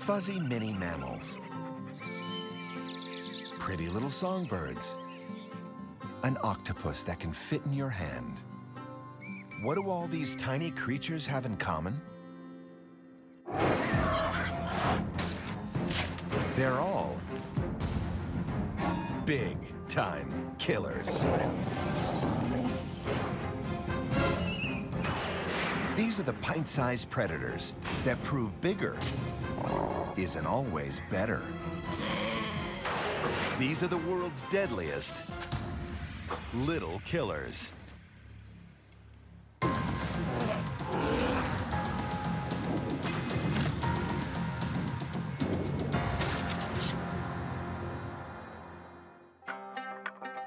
Fuzzy mini mammals. Pretty little songbirds. An octopus that can fit in your hand. What do all these tiny creatures have in common? They're all big-time killers. These are the pint-sized predators that prove bigger isn't always better. These are the world's deadliest little killers.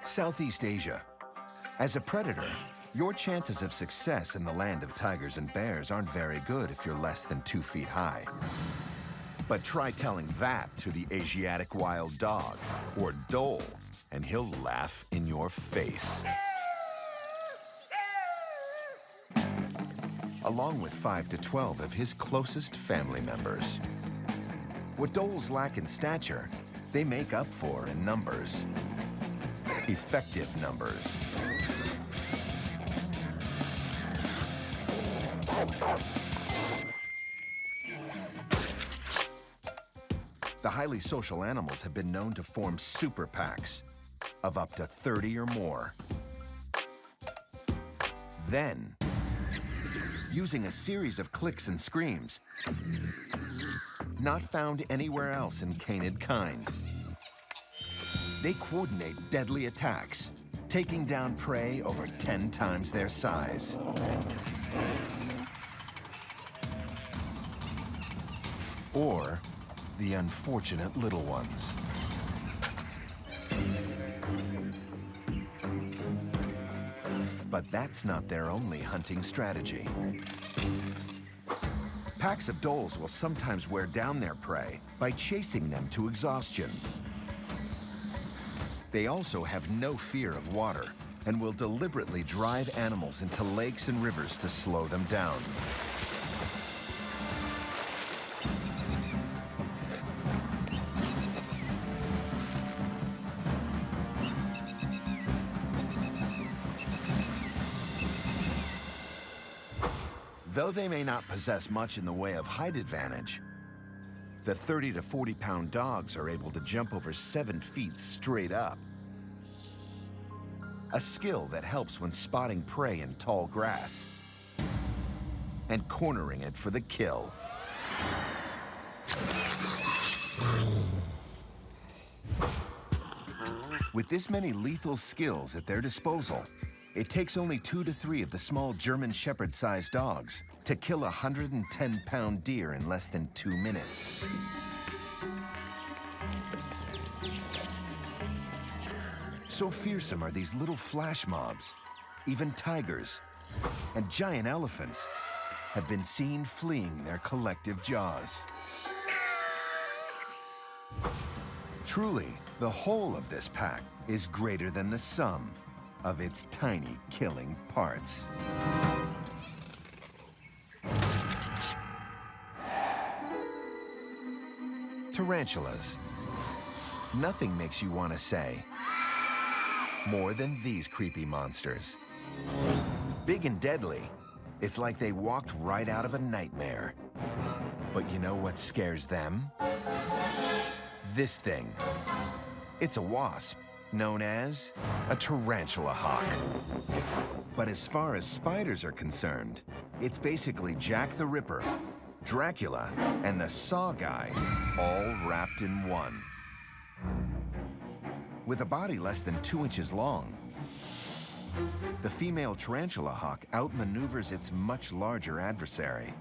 Southeast Asia. As a predator, your chances of success in the land of tigers and bears aren't very good if you're less than 2 feet high. But try telling that to the Asiatic wild dog, or dhole, and he'll laugh in your face. Along with 5 to 12 of his closest family members. What dholes lack in stature, they make up for in numbers. Effective numbers. The highly social animals have been known to form super packs of up to 30 or more. Then, using a series of clicks and screams, not found anywhere else in canid kind, they coordinate deadly attacks, taking down prey over 10 times their size. Or the unfortunate little ones. But that's not their only hunting strategy. Packs of dholes will sometimes wear down their prey by chasing them to exhaustion. They also have no fear of water and will deliberately drive animals into lakes and rivers to slow them down. Though they may not possess much in the way of height advantage, the 30 to 40-pound dogs are able to jump over 7 feet straight up. A skill that helps when spotting prey in tall grass and cornering it for the kill. With this many lethal skills at their disposal, it takes only 2 to 3 of the small German Shepherd-sized dogs to kill a 110-pound deer in less than 2 minutes. So fearsome are these little flash mobs. Even tigers and giant elephants have been seen fleeing their collective jaws. Truly, the whole of this pack is greater than the sum of its tiny killing parts. Tarantulas. Nothing makes you want to say more than these creepy monsters. Big and deadly, it's like they walked right out of a nightmare. But you know what scares them? This thing. It's a wasp, known as a tarantula hawk. But as far as spiders are concerned, it's basically Jack the Ripper, Dracula, and the Saw Guy, all wrapped in one. With a body less than 2 inches long, the female tarantula hawk outmaneuvers its much larger adversary.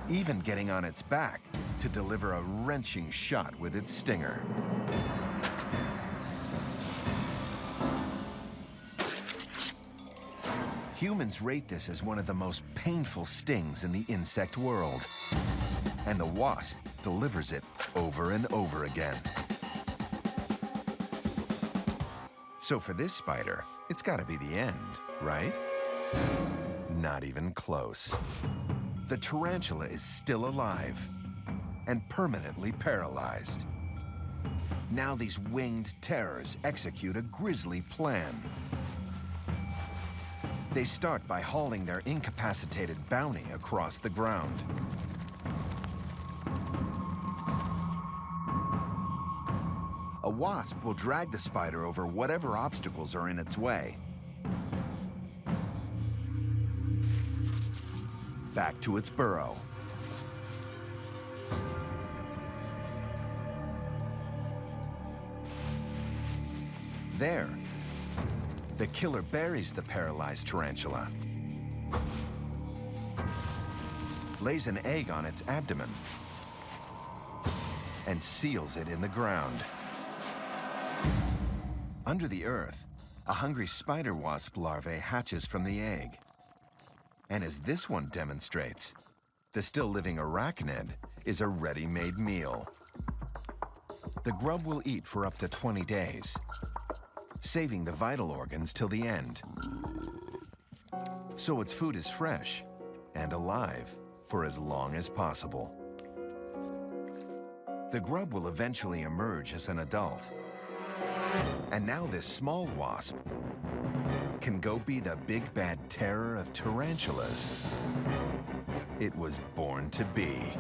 Even getting on its back to deliver a wrenching shot with its stinger. Humans rate this as one of the most painful stings in the insect world. And the wasp delivers it over and over again. So for this spider, it's gotta be the end, right? Not even close. The tarantula is still alive and permanently paralyzed. Now these winged terrors execute a grisly plan. They start by hauling their incapacitated bounty across the ground. A wasp will drag the spider over whatever obstacles are in its way. Back to its burrow. There, the killer buries the paralyzed tarantula, lays an egg on its abdomen, and seals it in the ground. Under the earth, a hungry spider wasp larvae hatches from the egg. And as this one demonstrates, the still living arachnid is a ready-made meal. The grub will eat for up to 20 days, saving the vital organs till the end. So its food is fresh and alive for as long as possible. The grub will eventually emerge as an adult. And now this small wasp can go be the big bad terror of tarantulas it was born to be.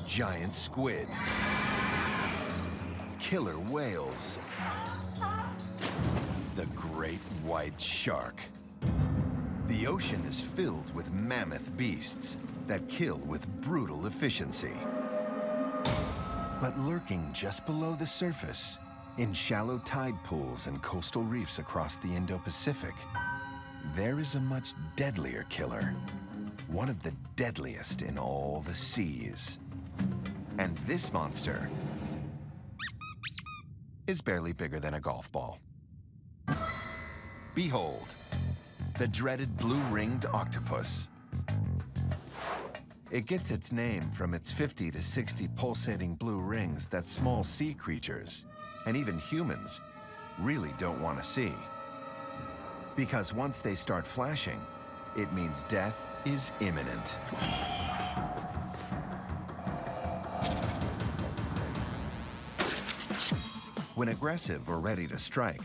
Giant squid, killer whales, the great white shark. The ocean is filled with mammoth beasts that kill with brutal efficiency. But lurking just below the surface, in shallow tide pools and coastal reefs across the Indo-Pacific, there is a much deadlier killer, one of the deadliest in all the seas. And this monster is barely bigger than a golf ball. Behold, the dreaded blue-ringed octopus. It gets its name from its 50 to 60 pulsating blue rings that small sea creatures, and even humans, really don't want to see. Because once they start flashing, it means death is imminent. When aggressive or ready to strike,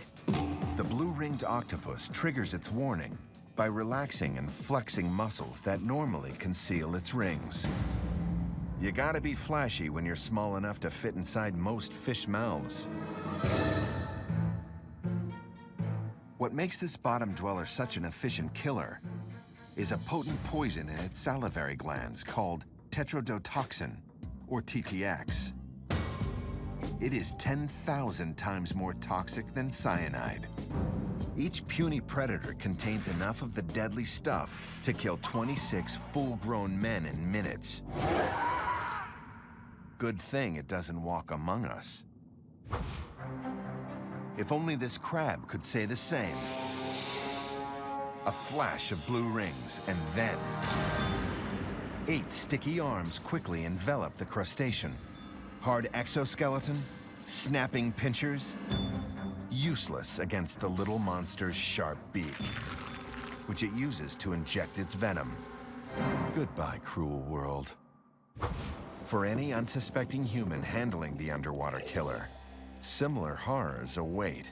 the blue-ringed octopus triggers its warning by relaxing and flexing muscles that normally conceal its rings. You gotta be flashy when you're small enough to fit inside most fish mouths. What makes this bottom dweller such an efficient killer is a potent poison in its salivary glands called tetrodotoxin, or TTX. It is 10,000 times more toxic than cyanide. Each puny predator contains enough of the deadly stuff to kill 26 full-grown men in minutes. Good thing it doesn't walk among us. If only this crab could say the same. A flash of blue rings, and then 8 sticky arms quickly envelop the crustacean. Hard exoskeleton, snapping pinchers, useless against the little monster's sharp beak, which it uses to inject its venom. Goodbye, cruel world. For any unsuspecting human handling the underwater killer, similar horrors await.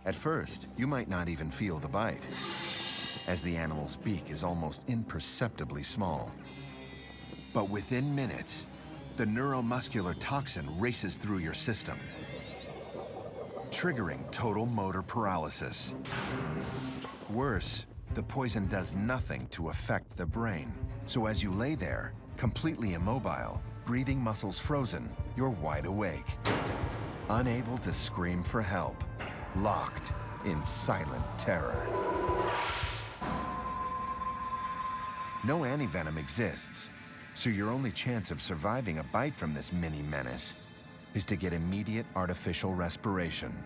At first, you might not even feel the bite, as the animal's beak is almost imperceptibly small. But within minutes, the neuromuscular toxin races through your system, triggering total motor paralysis. Worse, the poison does nothing to affect the brain. So as you lay there, completely immobile, breathing muscles frozen, you're wide awake, unable to scream for help, locked in silent terror. No antivenom exists, so your only chance of surviving a bite from this mini menace is to get immediate artificial respiration.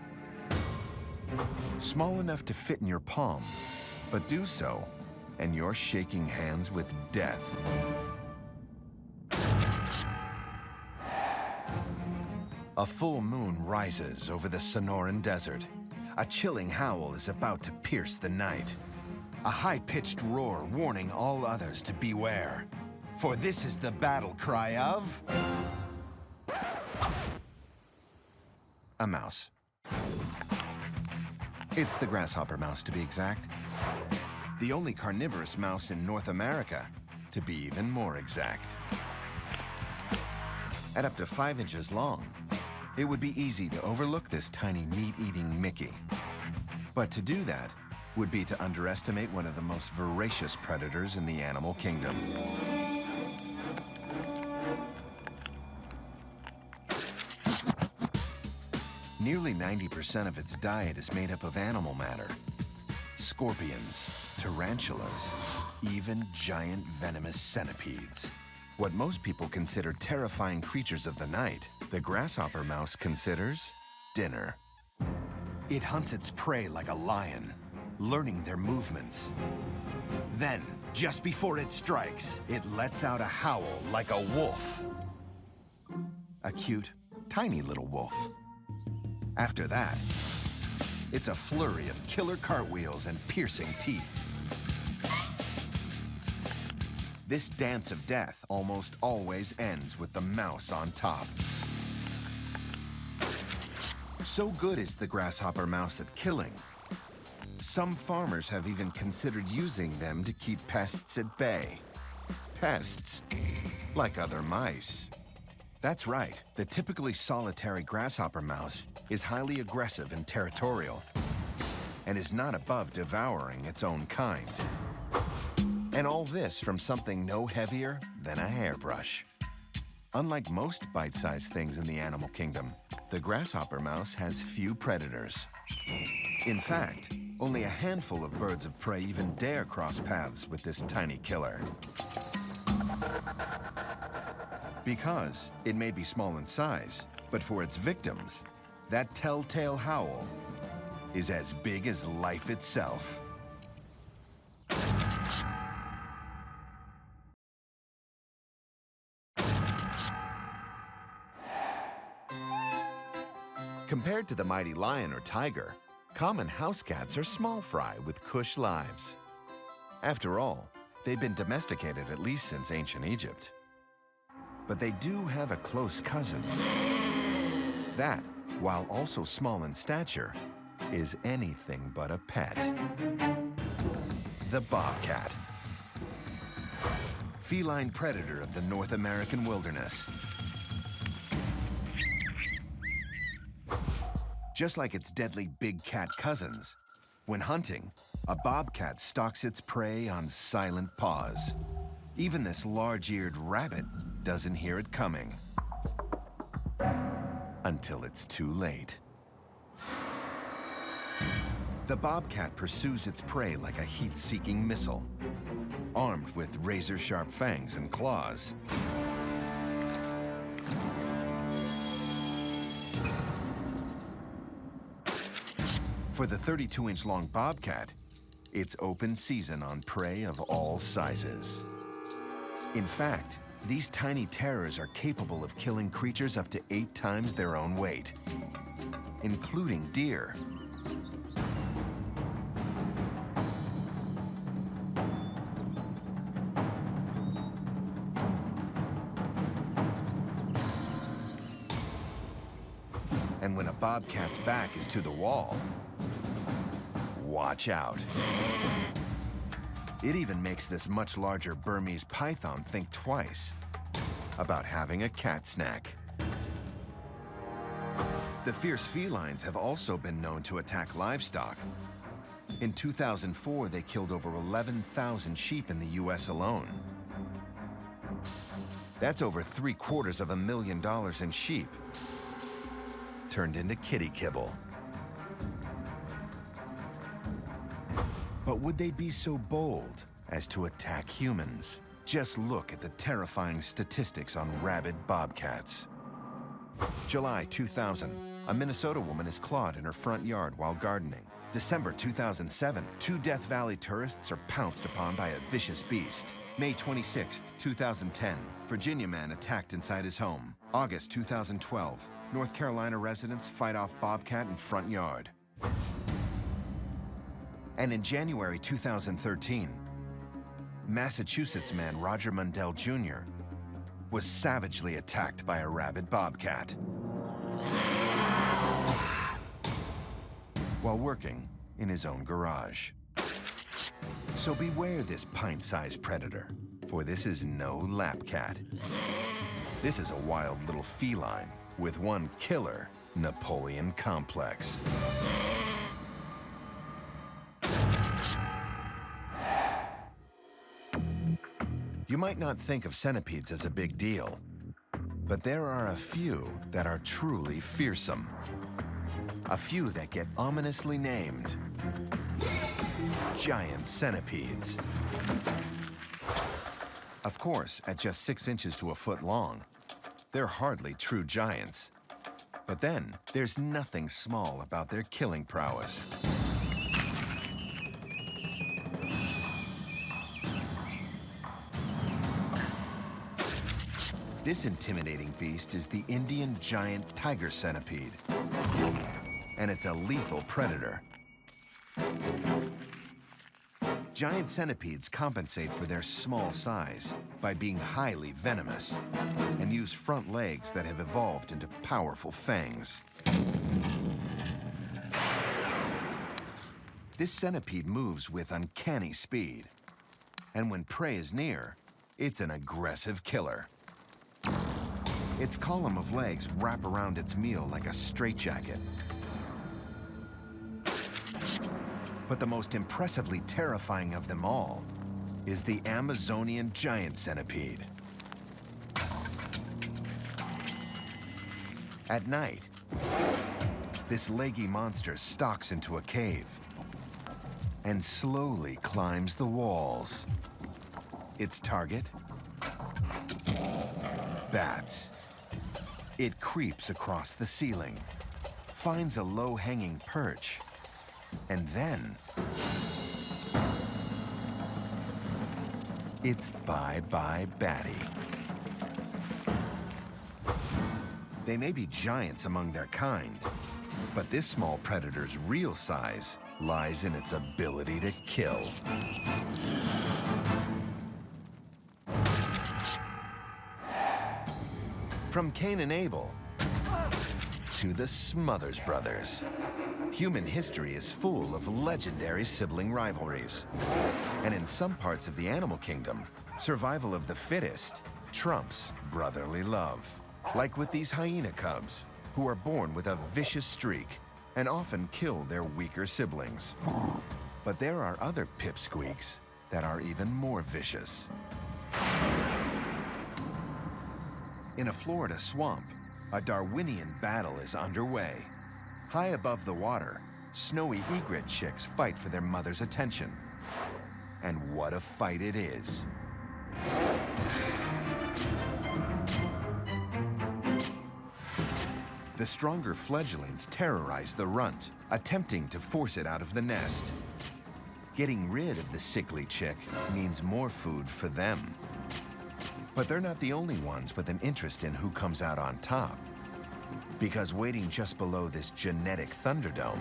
Small enough to fit in your palm, but do so, and you're shaking hands with death. A full moon rises over the Sonoran Desert. A chilling howl is about to pierce the night. A high-pitched roar warning all others to beware. For this is the battle cry of... a mouse. It's the grasshopper mouse, to be exact. The only carnivorous mouse in North America, to be even more exact. At up to 5 inches long, it would be easy to overlook this tiny meat-eating Mickey. But to do that would be to underestimate one of the most voracious predators in the animal kingdom. Nearly 90% of its diet is made up of animal matter. Scorpions, tarantulas, even giant venomous centipedes. What most people consider terrifying creatures of the night, the grasshopper mouse considers dinner. It hunts its prey like a lion, learning their movements. Then, just before it strikes, it lets out a howl like a wolf. A cute, tiny little wolf. After that, it's a flurry of killer cartwheels and piercing teeth. This dance of death almost always ends with the mouse on top. So good is the grasshopper mouse at killing. Some farmers have even considered using them to keep pests at bay. Pests, like other mice. That's right, the typically solitary grasshopper mouse is highly aggressive and territorial, and is not above devouring its own kind. And all this from something no heavier than a hairbrush. Unlike most bite-sized things in the animal kingdom, the grasshopper mouse has few predators. In fact, only a handful of birds of prey even dare cross paths with this tiny killer. Because it may be small in size, but for its victims, that telltale howl is as big as life itself. Compared to the mighty lion or tiger, common house cats are small fry with cush lives. After all, they've been domesticated at least since ancient Egypt. But they do have a close cousin. That, while also small in stature, is anything but a pet. The bobcat. Feline predator of the North American wilderness. Just like its deadly big cat cousins, when hunting, a bobcat stalks its prey on silent paws. Even this large-eared rabbit doesn't hear it coming. Until it's too late. The bobcat pursues its prey like a heat-seeking missile, armed with razor-sharp fangs and claws. For the 32-inch long bobcat, it's open season on prey of all sizes. In fact, these tiny terrors are capable of killing creatures up to 8 times their own weight, including deer. And when a bobcat's back is to the wall, watch out. It even makes this much larger Burmese python think twice about having a cat snack. The fierce felines have also been known to attack livestock. In 2004, they killed over 11,000 sheep in the US alone. That's over $750,000 in sheep, turned into kitty kibble. But would they be so bold as to attack humans? Just look at the terrifying statistics on rabid bobcats. July 2000, a Minnesota woman is clawed in her front yard while gardening. December 2007, 2 Death Valley tourists are pounced upon by a vicious beast. May 26, 2010, Virginia man attacked inside his home. August 2012, North Carolina residents fight off bobcat in front yard. And in January 2013, Massachusetts man Roger Mundell Jr. was savagely attacked by a rabid bobcat while working in his own garage. So beware this pint-sized predator, for this is no lap cat. This is a wild little feline with one killer Napoleon complex. You might not think of centipedes as a big deal, but there are a few that are truly fearsome. A few that get ominously named giant centipedes. Of course, at just 6 inches to a foot long, they're hardly true giants. But then, there's nothing small about their killing prowess. This intimidating beast is the Indian giant tiger centipede, and it's a lethal predator. Giant centipedes compensate for their small size by being highly venomous and use front legs that have evolved into powerful fangs. This centipede moves with uncanny speed, and when prey is near, it's an aggressive killer. Its column of legs wrap around its meal like a straitjacket. But the most impressively terrifying of them all is the Amazonian giant centipede. At night, this leggy monster stalks into a cave and slowly climbs the walls. Its target? Bats. It creeps across the ceiling, finds a low-hanging perch, and then it's bye-bye Batty. They may be giants among their kind, but this small predator's real size lies in its ability to kill. From Cain and Abel to the Smothers Brothers, human history is full of legendary sibling rivalries. And in some parts of the animal kingdom, survival of the fittest trumps brotherly love. Like with these hyena cubs, who are born with a vicious streak and often kill their weaker siblings. But there are other pipsqueaks that are even more vicious. In a Florida swamp, a Darwinian battle is underway. High above the water, snowy egret chicks fight for their mother's attention. And what a fight it is. The stronger fledglings terrorize the runt, attempting to force it out of the nest. Getting rid of the sickly chick means more food for them. But they're not the only ones with an interest in who comes out on top. Because waiting just below this genetic thunderdome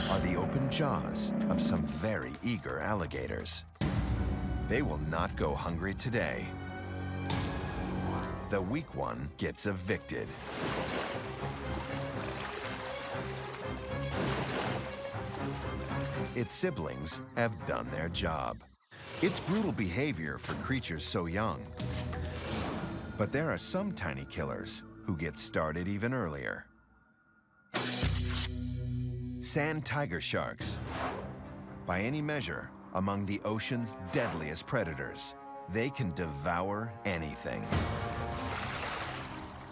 are the open jaws of some very eager alligators. They will not go hungry today. The weak one gets evicted. Its siblings have done their job. It's brutal behavior for creatures so young. But there are some tiny killers who get started even earlier. Sand tiger sharks. By any measure, among the ocean's deadliest predators, they can devour anything.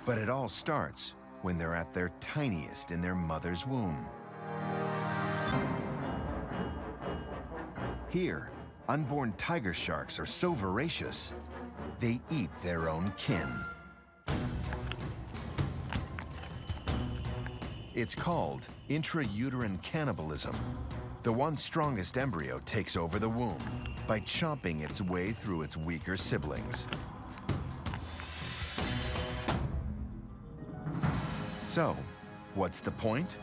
But it all starts when they're at their tiniest in their mother's womb. Here, unborn tiger sharks are so voracious, they eat their own kin. It's called intrauterine cannibalism. The once strongest embryo takes over the womb by chomping its way through its weaker siblings. So, what's the point?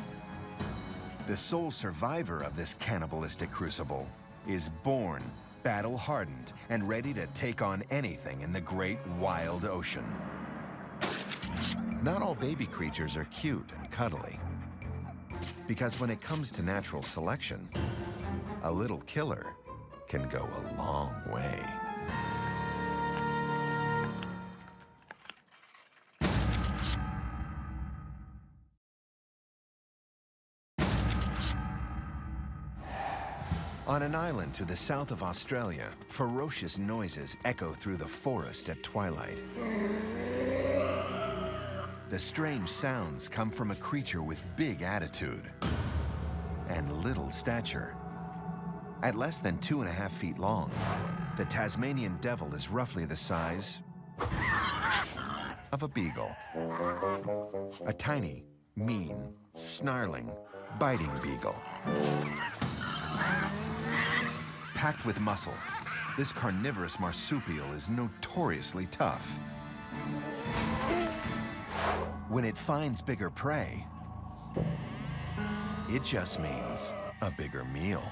The sole survivor of this cannibalistic crucible is born, battle-hardened, and ready to take on anything in the great wild ocean. Not all baby creatures are cute and cuddly. Because when it comes to natural selection, a little killer can go a long way. On an island to the south of Australia, ferocious noises echo through the forest at twilight. The strange sounds come from a creature with big attitude and little stature. At less than 2.5 feet long, the Tasmanian devil is roughly the size of a beagle. A tiny, mean, snarling, biting beagle. Packed with muscle, this carnivorous marsupial is notoriously tough. When it finds bigger prey, it just means a bigger meal.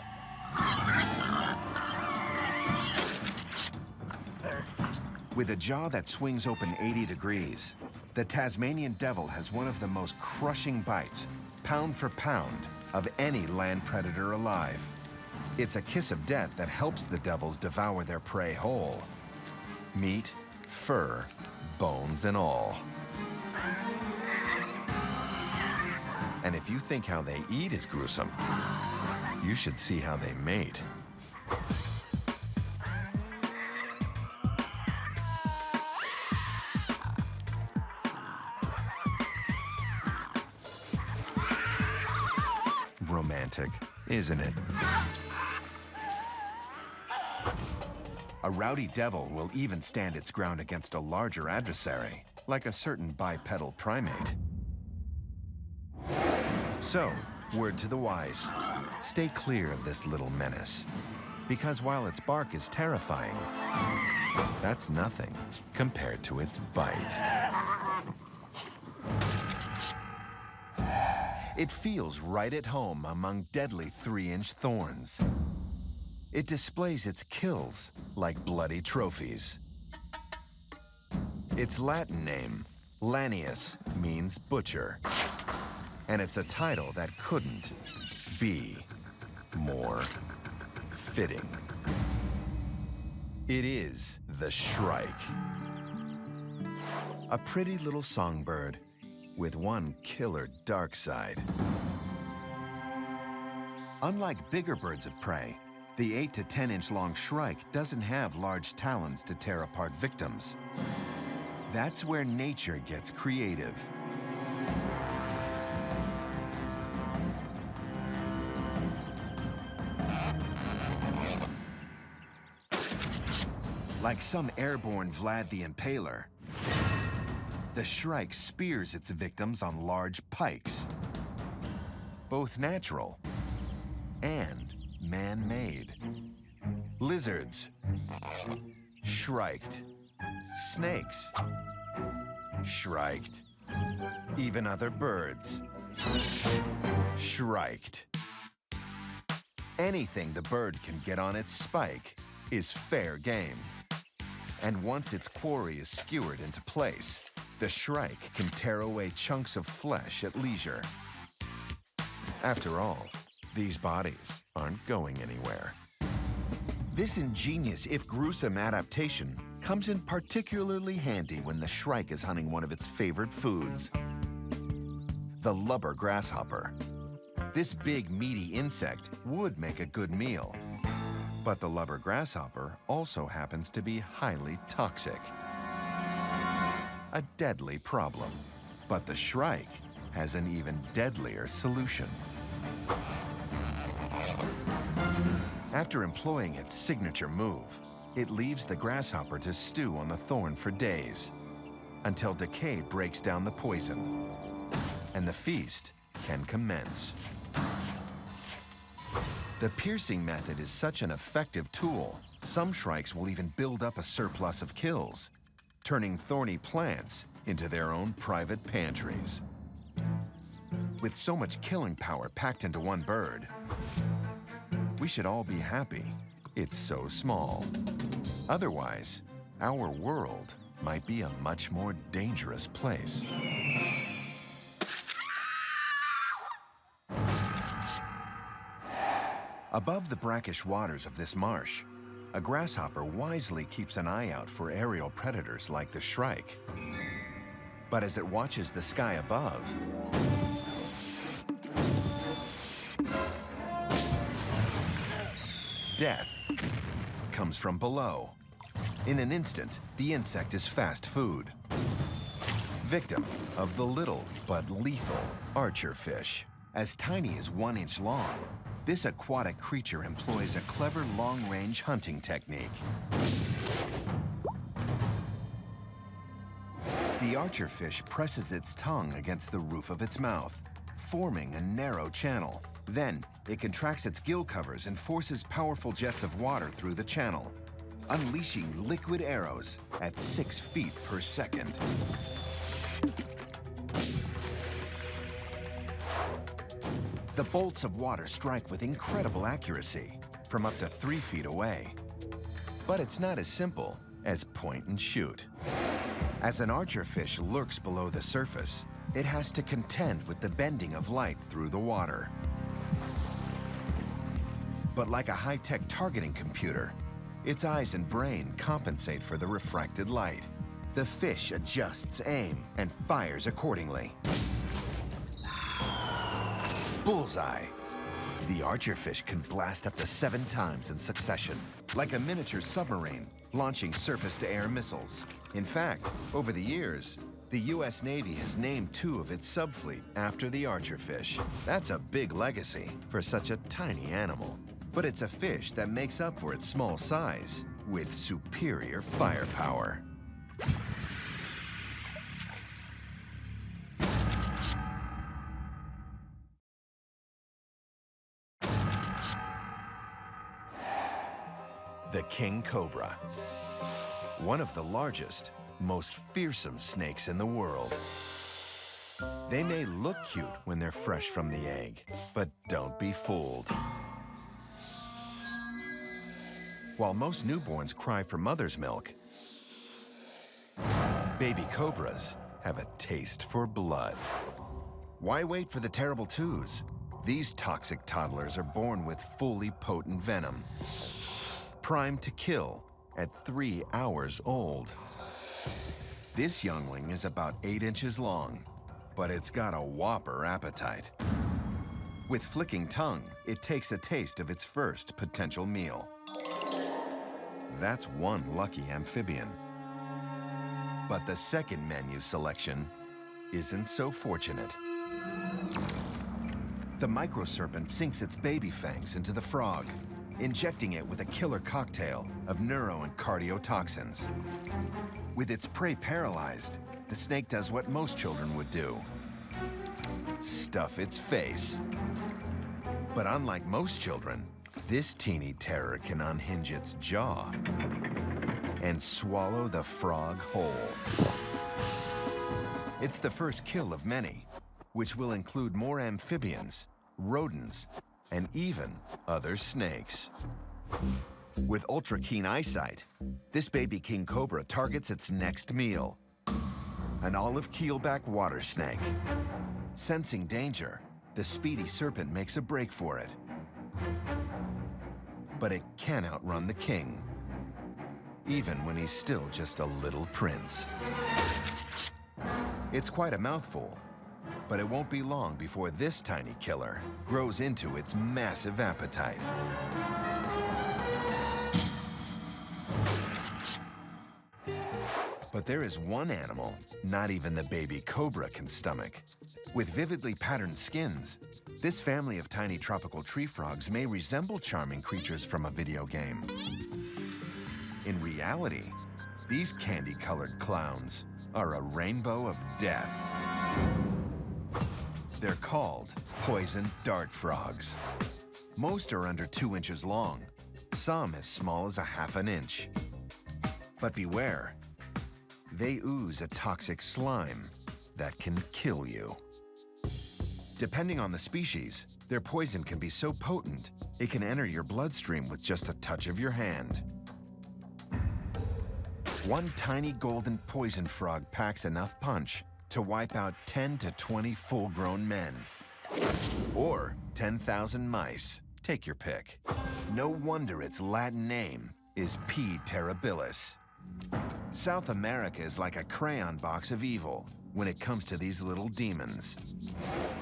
With a jaw that swings open 80 degrees, the Tasmanian devil has one of the most crushing bites, pound for pound, of any land predator alive. It's a kiss of death that helps the devils devour their prey whole. Meat, fur, bones and all. And if you think how they eat is gruesome, you should see how they mate. Romantic, isn't it? A rowdy devil will even stand its ground against a larger adversary, like a certain bipedal primate. So, word to the wise, stay clear of this little menace. Because while its bark is terrifying, that's nothing compared to its bite. It feels right at home among deadly 3-inch thorns. It displays its kills like bloody trophies. Its Latin name, Lanius, means butcher. And it's a title that couldn't be more fitting. It is the Shrike. A pretty little songbird with one killer dark side. Unlike bigger birds of prey, the 8 to 10-inch long shrike doesn't have large talons to tear apart victims. That's where nature gets creative. Like some airborne Vlad the Impaler, the shrike spears its victims on large pikes, both natural and man-made. Lizards, shriked. Snakes, shriked. Even other birds, shriked. Anything the bird can get on its spike is fair game. And once its quarry is skewered into place, the shrike can tear away chunks of flesh at leisure. After all, these bodies aren't going anywhere. This ingenious, if gruesome adaptation comes in particularly handy when the shrike is hunting one of its favorite foods, the lubber grasshopper. This big, meaty insect would make a good meal, but the lubber grasshopper also happens to be highly toxic. A deadly problem, but the shrike has an even deadlier solution. After employing its signature move, it leaves the grasshopper to stew on the thorn for days, until decay breaks down the poison, and the feast can commence. The piercing method is such an effective tool, some shrikes will even build up a surplus of kills, turning thorny plants into their own private pantries. With so much killing power packed into one bird, we should all be happy it's so small. Otherwise, our world might be a much more dangerous place. Above the brackish waters of this marsh, a grasshopper wisely keeps an eye out for aerial predators like the shrike. But as it watches the sky above, death comes from below. In an instant, the insect is fast food. Victim of the little but lethal archerfish. As tiny as 1 inch long, this aquatic creature employs a clever long-range hunting technique. The archerfish presses its tongue against the roof of its mouth, forming a narrow channel. Then, it contracts its gill covers and forces powerful jets of water through the channel, unleashing liquid arrows at 6 feet per second. The bolts of water strike with incredible accuracy from up to 3 feet away. But it's not as simple as point and shoot. As an archerfish lurks below the surface, it has to contend with the bending of light through the water. But like a high-tech targeting computer, its eyes and brain compensate for the refracted light. The fish adjusts aim and fires accordingly. Bullseye. The archerfish can blast up to 7 times in succession, like a miniature submarine launching surface-to-air missiles. In fact, over the years, the U.S. Navy has named 2 of its subfleet after the archerfish. That's a big legacy for such a tiny animal. But it's a fish that makes up for its small size with superior firepower. The king cobra. One of the largest, most fearsome snakes in the world. They may look cute when they're fresh from the egg, but don't be fooled. While most newborns cry for mother's milk, baby cobras have a taste for blood. Why wait for the terrible twos? These toxic toddlers are born with fully potent venom, primed to kill at 3 hours old. This youngling is about 8 inches long, but it's got a whopper appetite. With flicking tongue, it takes a taste of its first potential meal. That's one lucky amphibian. But the second menu selection isn't so fortunate. The microserpent sinks its baby fangs into the frog, injecting it with a killer cocktail of neuro and cardiotoxins. With its prey paralyzed, the snake does what most children would do: stuff its face. But unlike most children, this teeny terror can unhinge its jaw and swallow the frog whole. It's the first kill of many, which will include more amphibians, rodents, and even other snakes. With ultra-keen eyesight, this baby king cobra targets its next meal: an olive keelback water snake. Sensing danger, the speedy serpent makes a break for it. But it can outrun the king, even when he's still just a little prince. It's quite a mouthful, but it won't be long before this tiny killer grows into its massive appetite. But there is one animal not even the baby cobra can stomach. With vividly patterned skins, this family of tiny tropical tree frogs may resemble charming creatures from a video game. In reality, these candy-colored clowns are a rainbow of death. They're called poison dart frogs. Most are under 2 inches long, some as small as ½ inch. But beware, they ooze a toxic slime that can kill you. Depending on the species, their poison can be so potent, it can enter your bloodstream with just a touch of your hand. One tiny golden poison frog packs enough punch to wipe out 10 to 20 full-grown men. Or 10,000 mice. Take your pick. No wonder its Latin name is P. terribilis. South America is like a crayon box of evil when it comes to these little demons.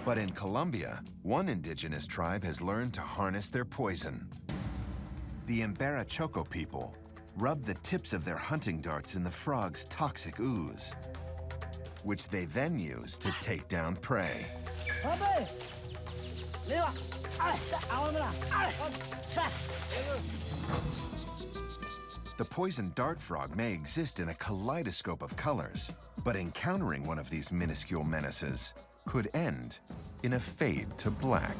But in Colombia, one indigenous tribe has learned to harness their poison. The Imbarachoco people rub the tips of their hunting darts in the frog's toxic ooze, which they then use to take down prey. The poison dart frog may exist in a kaleidoscope of colors, but encountering one of these minuscule menaces could end in a fade to black.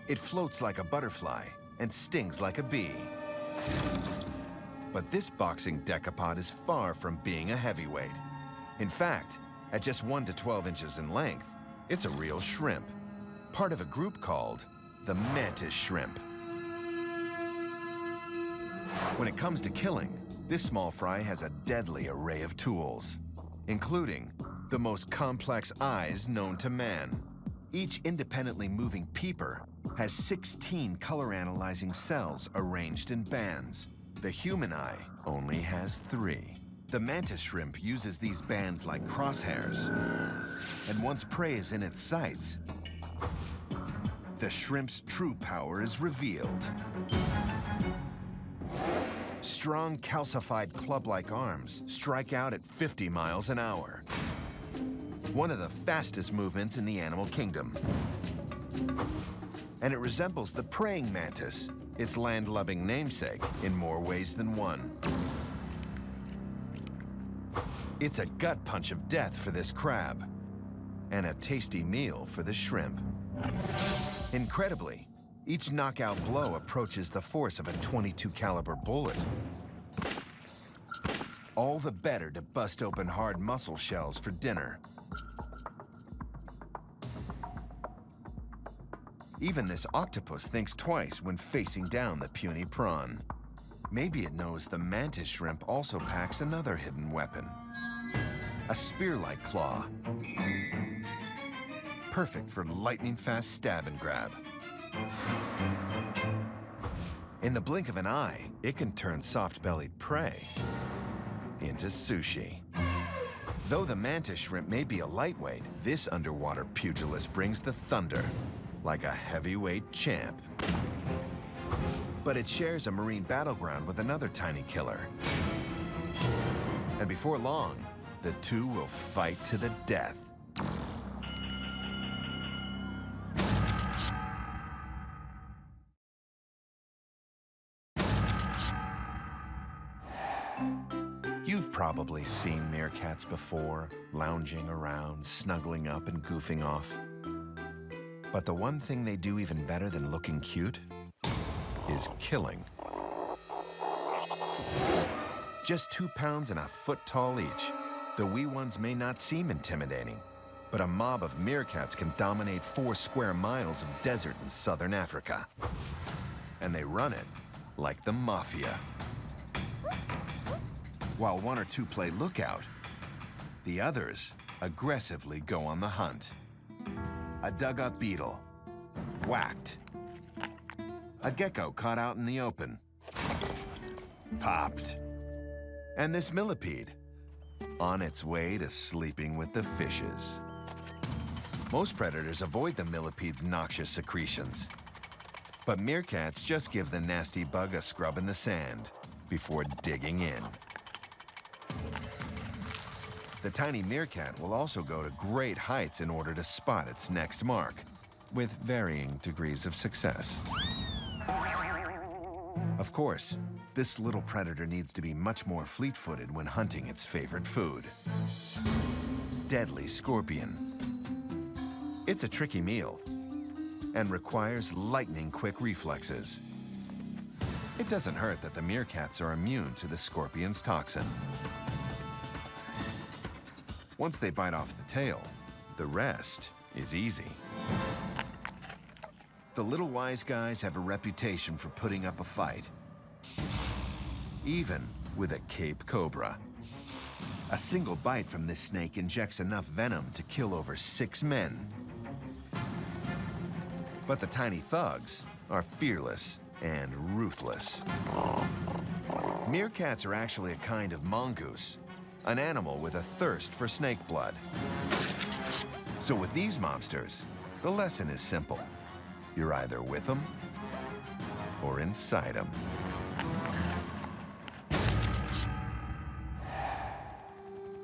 It floats like a butterfly and stings like a bee. But this boxing decapod is far from being a heavyweight. In fact, at just 1 to 12 inches in length, it's a real shrimp, part of a group called the mantis shrimp. When it comes to killing, this small fry has a deadly array of tools, including the most complex eyes known to man. Each independently moving peeper has 16 color-analyzing cells arranged in bands. The human eye only has 3. The mantis shrimp uses these bands like crosshairs, and once prey is in its sights, the shrimp's true power is revealed. Strong, calcified club-like arms strike out at 50 miles an hour. One of the fastest movements in the animal kingdom. And it resembles the praying mantis, its land-loving namesake, in more ways than one. It's a gut punch of death for this crab, and a tasty meal for the shrimp. Incredibly, each knockout blow approaches the force of a .22 caliber bullet. All the better to bust open hard mussel shells for dinner. Even this octopus thinks twice when facing down the puny prawn. Maybe it knows the mantis shrimp also packs another hidden weapon. A spear-like claw. Perfect for lightning-fast stab and grab. In the blink of an eye, it can turn soft-bellied prey into sushi. Though the mantis shrimp may be a lightweight, this underwater pugilist brings the thunder, like a heavyweight champ. But it shares a marine battleground with another tiny killer. And before long, the two will fight to the death. You've probably seen meerkats before, lounging around, snuggling up and goofing off. But the one thing they do even better than looking cute is killing. Just 2 pounds and a foot tall each, the wee ones may not seem intimidating, but a mob of meerkats can dominate 4 square miles of desert in southern Africa. And they run it like the mafia. While 1 or 2 play lookout, the others aggressively go on the hunt. A dug-up beetle, whacked. A gecko caught out in the open, popped. And this millipede, on its way to sleeping with the fishes. Most predators avoid the millipede's noxious secretions, but meerkats just give the nasty bug a scrub in the sand before digging in. The tiny meerkat will also go to great heights in order to spot its next mark, with varying degrees of success. Of course, this little predator needs to be much more fleet-footed when hunting its favorite food. Deadly scorpion. It's a tricky meal and requires lightning-quick reflexes. It doesn't hurt that the meerkats are immune to the scorpion's toxin. Once they bite off the tail, the rest is easy. The little wise guys have a reputation for putting up a fight, even with a Cape Cobra. A single bite from this snake injects enough venom to kill over 6 men. But the tiny thugs are fearless and ruthless. Meerkats are actually a kind of mongoose, an animal with a thirst for snake blood. So with these mobsters, the lesson is simple. You're either with them or inside them.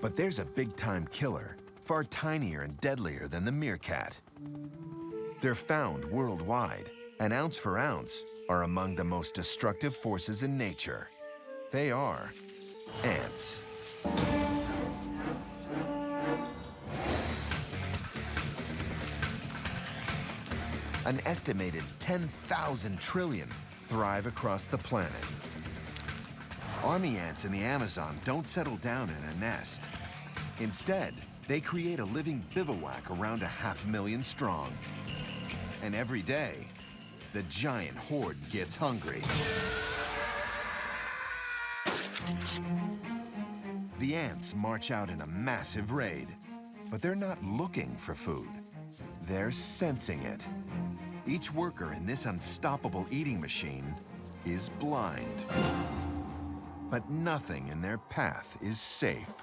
But there's a big-time killer, far tinier and deadlier than the meerkat. They're found worldwide, and ounce for ounce are among the most destructive forces in nature. They are ants. An estimated 10,000 trillion thrive across the planet. Army ants in the Amazon don't settle down in a nest. Instead, they create a living bivouac around 500,000 strong. And every day, the giant horde gets hungry. The ants march out in a massive raid, but they're not looking for food. They're sensing it. Each worker in this unstoppable eating machine is blind. But nothing in their path is safe.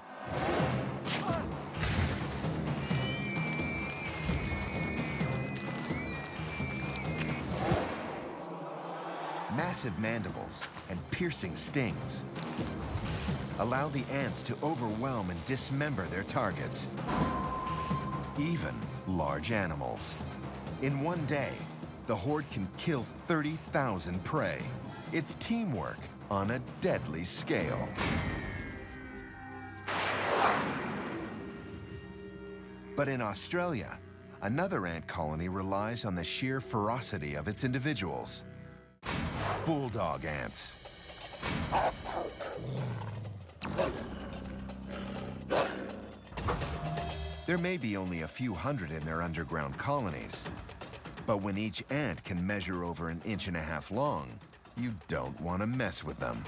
Massive mandibles and piercing stings allow the ants to overwhelm and dismember their targets, even large animals. In one day, the horde can kill 30,000 prey. It's teamwork on a deadly scale. But in Australia, another ant colony relies on the sheer ferocity of its individuals. Bulldog ants. There may be only a few hundred in their underground colonies, but when each ant can measure over 1.5 inches long, you don't want to mess with them.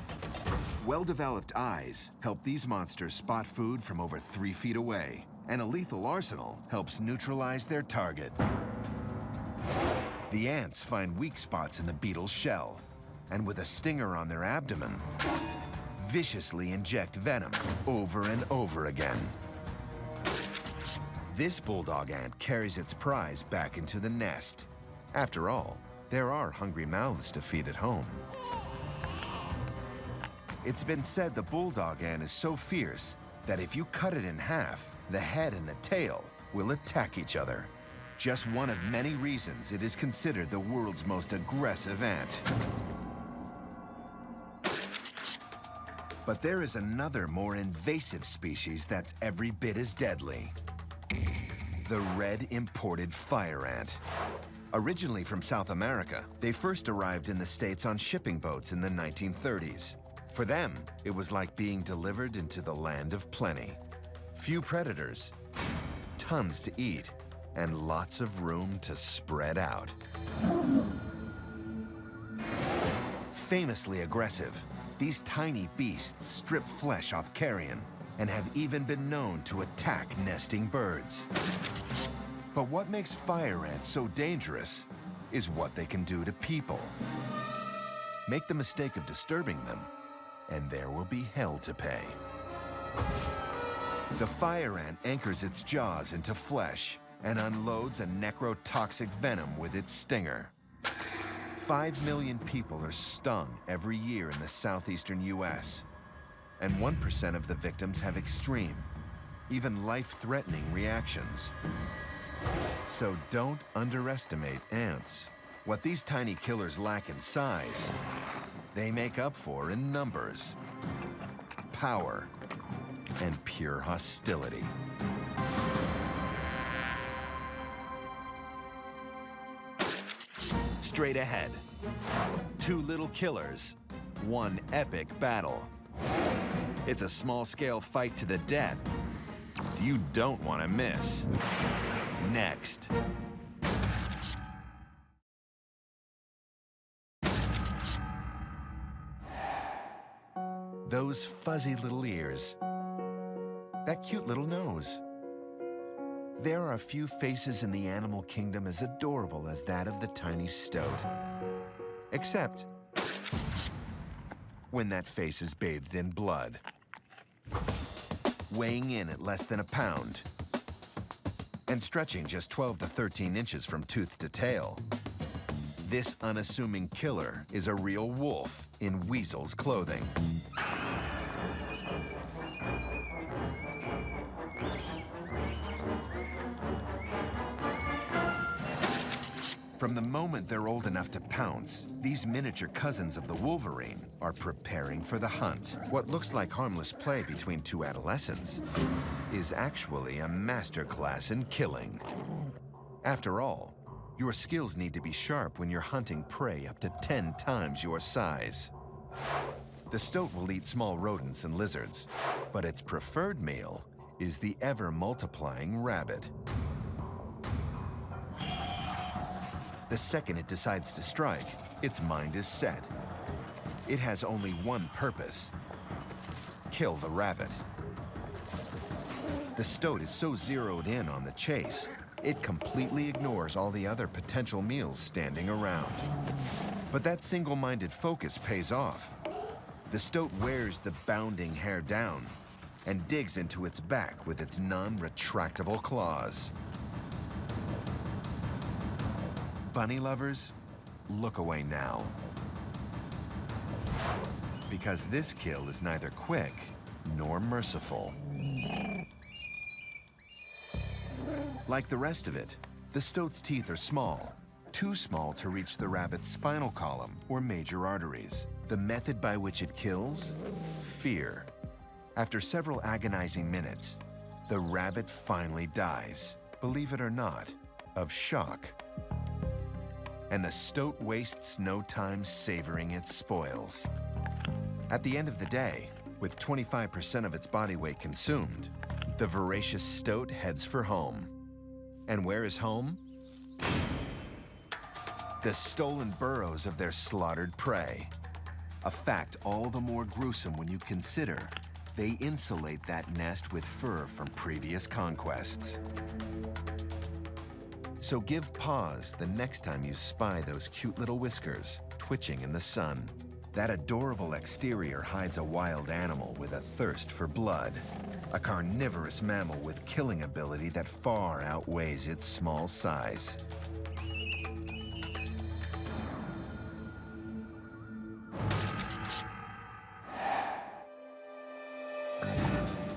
Well-developed eyes help these monsters spot food from over 3 feet away, and a lethal arsenal helps neutralize their target. The ants find weak spots in the beetle's shell, and with a stinger on their abdomen, viciously inject venom over and over again. This bulldog ant carries its prize back into the nest. After all, there are hungry mouths to feed at home. It's been said the bulldog ant is so fierce that if you cut it in half, the head and the tail will attack each other. Just one of many reasons it is considered the world's most aggressive ant. But there is another more invasive species that's every bit as deadly. The red imported fire ant. Originally from South America, they first arrived in the States on shipping boats in the 1930s. For them, it was like being delivered into the land of plenty. Few predators, tons to eat, and lots of room to spread out. Famously aggressive, these tiny beasts strip flesh off carrion and have even been known to attack nesting birds. But what makes fire ants so dangerous is what they can do to people. Make the mistake of disturbing them, and there will be hell to pay. The fire ant anchors its jaws into flesh and unloads a necrotoxic venom with its stinger. 5 million people are stung every year in the southeastern US, and 1% of the victims have extreme, even life-threatening reactions. So don't underestimate ants. What these tiny killers lack in size, they make up for in numbers, power, and pure hostility. Straight ahead, 2 little killers, 1 epic battle. It's a small-scale fight to the death, you don't want to miss. Next. Those fuzzy little ears. That cute little nose. There are few faces in the animal kingdom as adorable as that of the tiny stoat. Except when that face is bathed in blood. Weighing in at less than a pound and stretching just 12 to 13 inches from tooth to tail. This unassuming killer is a real wolf in weasel's clothing. From the moment they're old enough to pounce, these miniature cousins of the wolverine are preparing for the hunt. What looks like harmless play between two adolescents is actually a masterclass in killing. After all, your skills need to be sharp when you're hunting prey up to 10 times your size. The stoat will eat small rodents and lizards, but its preferred meal is the ever-multiplying rabbit. The second it decides to strike, its mind is set. It has only one purpose: kill the rabbit. The stoat is so zeroed in on the chase, it completely ignores all the other potential meals standing around. But that single-minded focus pays off. The stoat wears the bounding hare down and digs into its back with its non-retractable claws. Bunny lovers, look away now. Because this kill is neither quick nor merciful. Like the rest of it, the stoat's teeth are small, too small to reach the rabbit's spinal column or major arteries. The method by which it kills? Fear. After several agonizing minutes, the rabbit finally dies, believe it or not, of shock. And the stoat wastes no time savoring its spoils. At the end of the day, with 25% of its body weight consumed, the voracious stoat heads for home. And where is home? The stolen burrows of their slaughtered prey. A fact all the more gruesome when you consider they insulate that nest with fur from previous conquests. So give pause the next time you spy those cute little whiskers twitching in the sun. That adorable exterior hides a wild animal with a thirst for blood, a carnivorous mammal with killing ability that far outweighs its small size.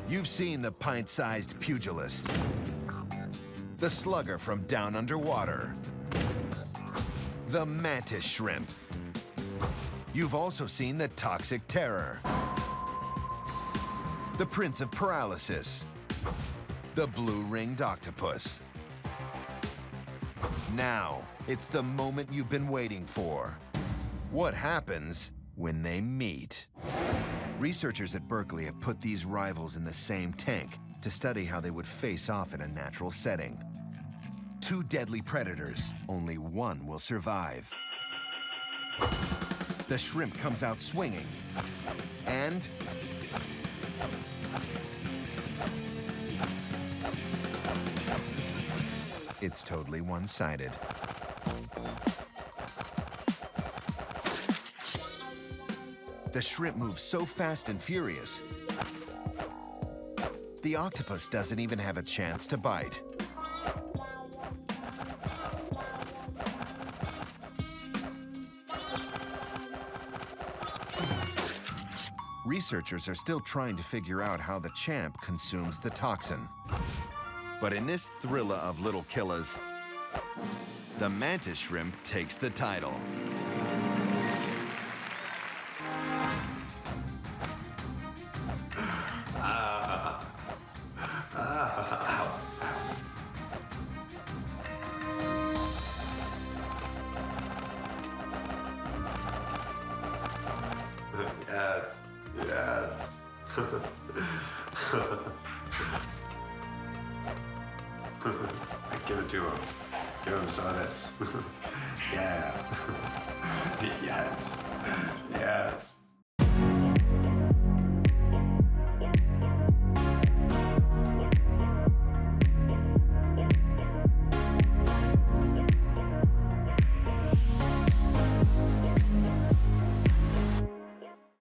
You've seen the pint-sized pugilist, the slugger from down underwater, the mantis shrimp. You've also seen the toxic terror, the prince of paralysis, the blue-ringed octopus. Now, it's the moment you've been waiting for. What happens when they meet? Researchers at Berkeley have put these rivals in the same tank to study how they would face off in a natural setting. Two deadly predators, only one will survive. The shrimp comes out swinging, and it's totally one-sided. The shrimp moves so fast and furious, the octopus doesn't even have a chance to bite. Researchers are still trying to figure out how the champ consumes the toxin. But in this thriller of little killers, the mantis shrimp takes the title. Yes, yes. Give it to him. Give him some of this. Yeah.